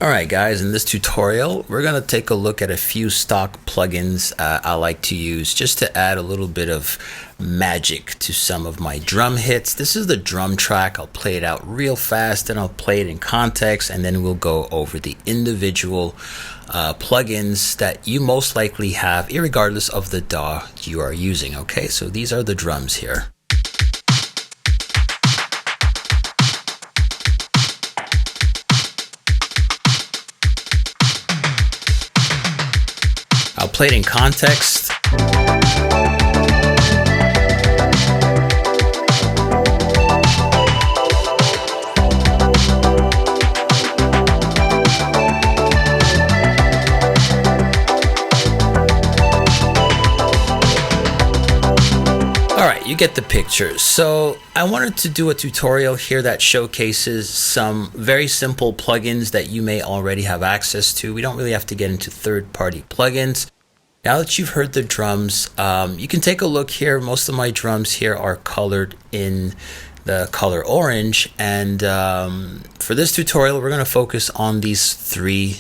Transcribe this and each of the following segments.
Alright guys, in this tutorial we're going to take a look at a few stock plugins I like to use just to add a little bit of magic to some of my drum hits. This is the drum track. I'll play it out real fast and I'll play it in context, and then we'll go over the individual plugins that you most likely have irregardless of the DAW you are using. Okay, so these are the drums here. I'll play it in context. Alright, you get the picture. So I wanted to do a tutorial here that showcases some very simple plugins that you may already have access to. We don't really have to get into third-party plugins. Now that you've heard the drums, you can take a look here. Most of my drums here are colored in the color orange, and for this tutorial we're going to focus on these three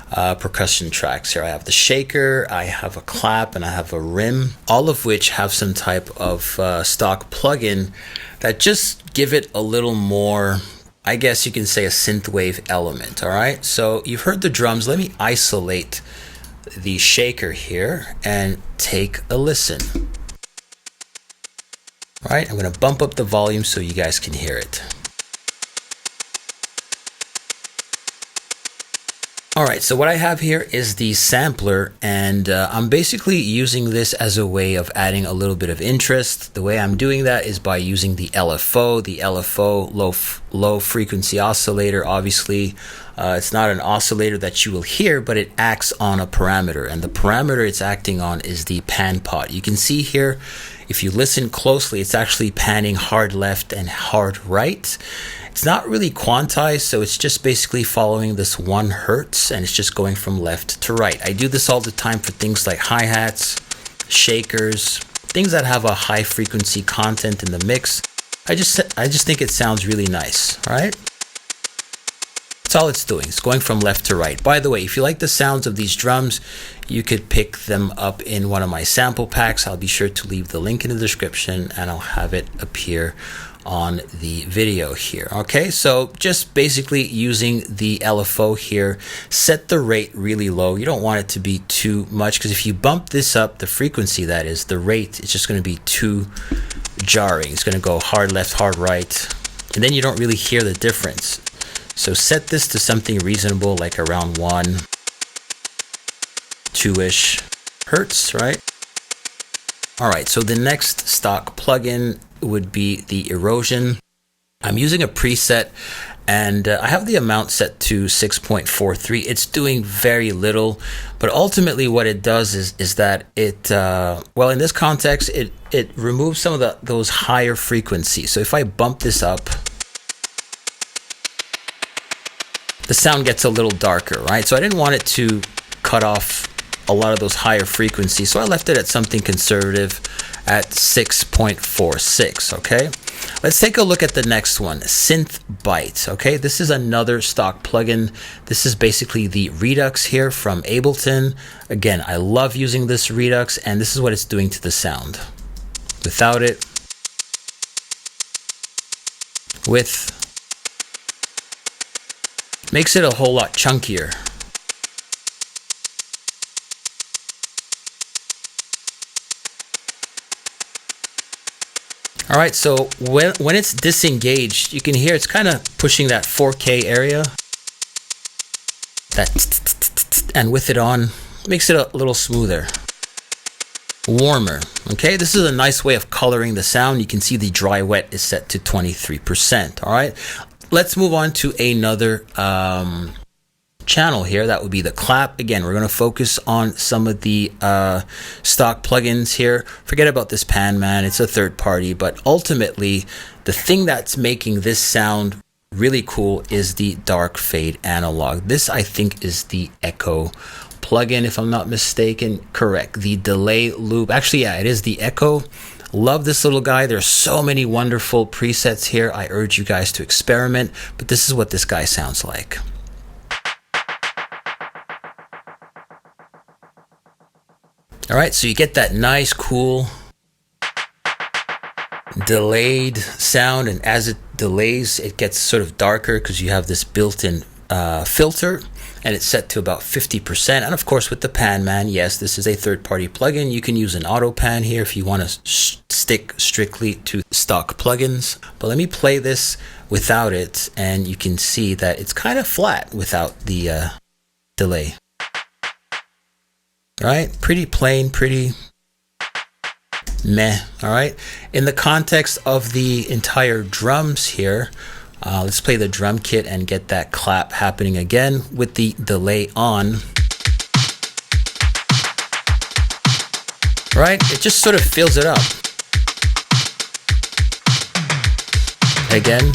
percussion tracks here. I have the shaker, I have a clap, and I have a rim, all of which have some type of stock plugin that just give it a little more, I guess you can say, a synthwave element. All right, so you've heard the drums. Let me isolate the shaker here and take a listen. All right, I'm going to bump up the volume so you guys can hear it. Alright, so what I have here is the sampler, and I'm basically using this as a way of adding a little bit of interest. The way I'm doing that is by using the LFO. The LFO, low frequency oscillator. Obviously, it's not an oscillator that you will hear, but it acts on a parameter, and the parameter it's acting on is the pan pot. You can see here, if you listen closely, it's actually panning hard left and hard right. It's not really quantized, so it's just basically following this 1 hertz, and it's just going from left to right. I do this all the time for things like hi-hats, shakers, things that have a high frequency content in the mix. I just think it sounds really nice, right? That's all it's doing. It's going from left to right. By the way, if you like the sounds of these drums, you could pick them up in one of my sample packs. I'll be sure to leave the link in the description, and I'll have it appear on the video here. Okay, so just basically using the LFO here, set the rate really low. You don't want it to be too much, because if you bump this up, the frequency, that is, the rate, it's just going to be too jarring. It's going to go hard left, hard right, and then you don't really hear the difference. So set this to something reasonable, like around 1, 2-ish hertz, right? All right, so the next stock plugin would be the erosion. I'm using a preset, and I have the amount set to 6.43. It's doing very little, but ultimately what it does is that it, well, in this context, it removes some of those higher frequencies. So if I bump this up, the sound gets a little darker, right? So I didn't want it to cut off a lot of those higher frequencies, so I left it at something conservative at 6.46. okay, let's take a look at the next one, Synthwave. Okay, this is another stock plugin. This is basically the Redux here from Ableton. Again, I love using this Redux, and this is what it's doing to the sound. Without it, with, makes it a whole lot chunkier. All right, so when it's disengaged, you can hear it's kind of pushing that 4K area. And with it on, makes it a little smoother, warmer. Okay, this is a nice way of coloring the sound. You can see the dry wet is set to 23%. All right, let's move on to another channel here. That would be the clap. Again, we're going to focus on some of the stock plugins here. Forget about this pan, man. It's a third party, but ultimately the thing that's making this sound really cool is the dark fade analog. This, I think, is the Echo plugin, if I'm not mistaken. Correct, the delay loop. Actually, yeah, it is the Echo. Love this little guy. There's so many wonderful presets here. I urge you guys to experiment, but this is what this guy sounds like. All right, so you get that nice, cool, delayed sound, and as it delays, it gets sort of darker because you have this built-in filter, and it's set to about 50%. And of course, with the pan man, yes, this is a third-party plugin. You can use an auto pan here if you want to stick strictly to stock plugins. But let me play this without it, and you can see that it's kind of flat without the delay. All right, pretty plain, pretty meh. All right, in the context of the entire drums here, let's play the drum kit and get that clap happening again with the delay on. All right, it just sort of fills it up. Again.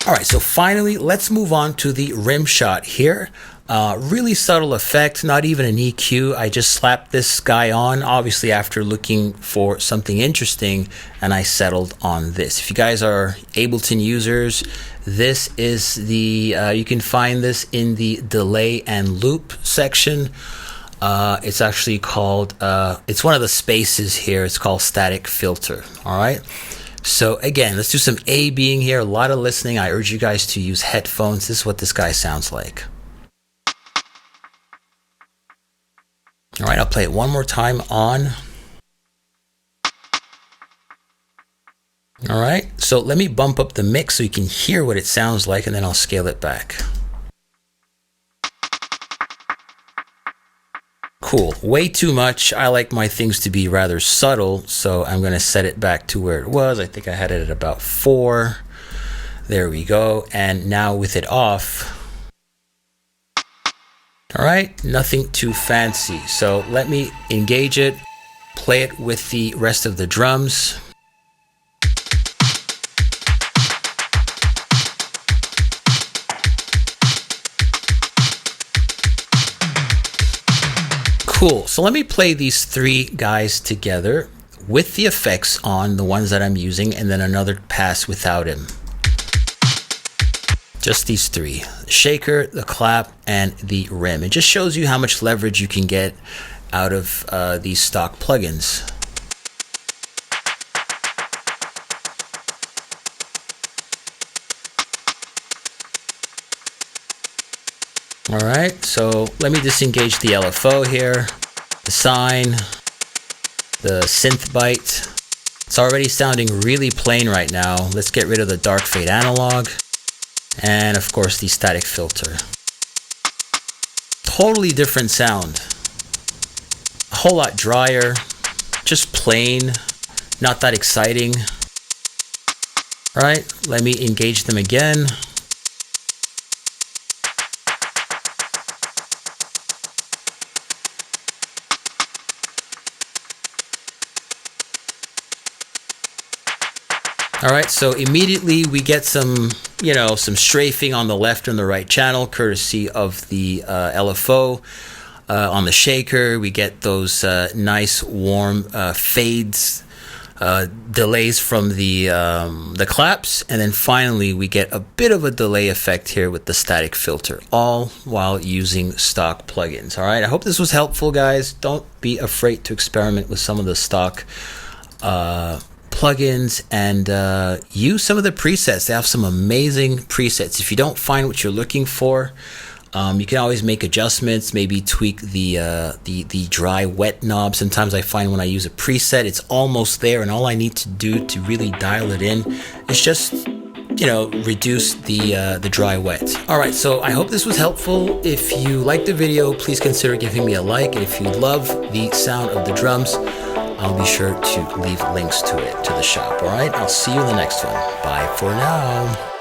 All right, so finally, let's move on to the rim shot here. Really subtle effect, not even an EQ. I just slapped this guy on, obviously after looking for something interesting, and I settled on this. If you guys are Ableton users, this is the, you can find this in the delay and loop section. It's actually called, it's one of the spaces here. It's called static filter, all right? So again, let's do some A-Bing here, a lot of listening. I urge you guys to use headphones. This is what this guy sounds like. All right, I'll play it one more time on. All right, so let me bump up the mix so you can hear what it sounds like, and then I'll scale it back. Cool, way too much. I like my things to be rather subtle, so I'm gonna set it back to where it was. I think I had it at about 4. There we go, and now with it off, all right, nothing too fancy. So let me engage it, play it with the rest of the drums. Cool, so let me play these 3 guys together with the effects on, the ones that I'm using, and then another pass without him. Just these 3, the shaker, the clap, and the rim. It just shows you how much leverage you can get out of these stock plugins. All right, so let me disengage the LFO here, the sine, the synth bite. It's already sounding really plain right now. Let's get rid of the dark fade analog. And of course the static filter. Totally different sound. A whole lot drier, just plain, not that exciting. All right, let me engage them again. All right, so immediately we get some, you know, some strafing on the left and the right channel, courtesy of the LFO. On the shaker, we get those nice warm fades, delays from the claps, and then finally we get a bit of a delay effect here with the static filter, all while using stock plugins. All right, I hope this was helpful, guys. Don't be afraid to experiment with some of the stock plugins and use some of the presets. They have some amazing presets. If you don't find what you're looking for, you can always make adjustments, maybe tweak the dry wet knob. Sometimes I find when I use a preset, it's almost there, and all I need to do to really dial it in is just, you know, reduce the dry wet. All right, so I hope this was helpful. If you liked the video, please consider giving me a like, and if you love the sound of the drums, I'll be sure to leave links to it, to the shop. All right, I'll see you in the next one. Bye for now.